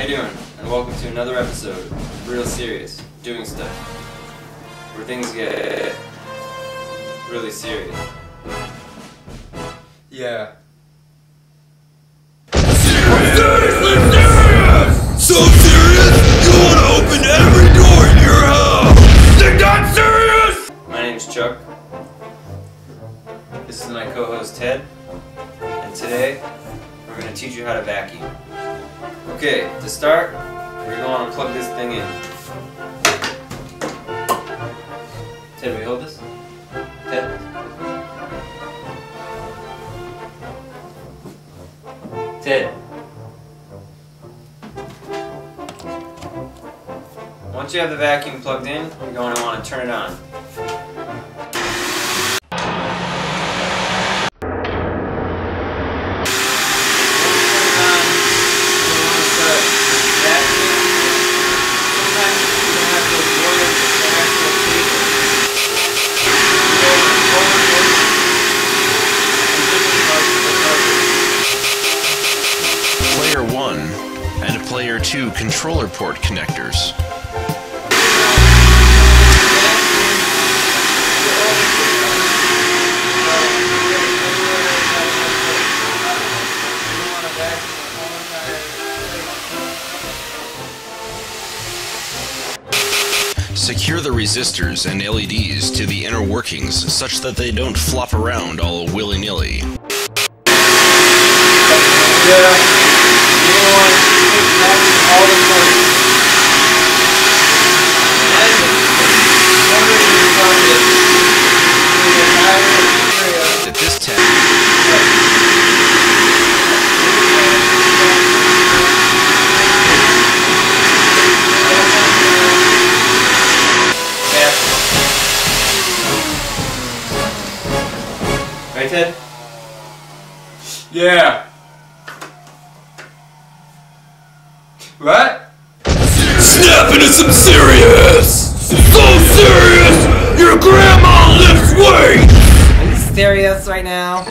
How you doing? And welcome to another episode of Real Serious, Doing Stuff, where things get really serious. Yeah. Seriously serious! So serious, you want to open every door in your house! Think that's serious? My name's Chuck. This is my co-host Ted. And today, we're going to teach you how to vacuum. Okay, to start, we're going to plug this thing in. Ted, will you hold this? Ted? Ted. Once you have the vacuum plugged in, you're going to want to turn it on. Player 1 and Player 2 controller port connectors. Secure the resistors and LEDs to the inner workings such that they don't flop around all willy-nilly. At this time, Right, Ted? Yeah. What? Snap into some serious! So serious, your grandma lifts weights! Are you serious right now?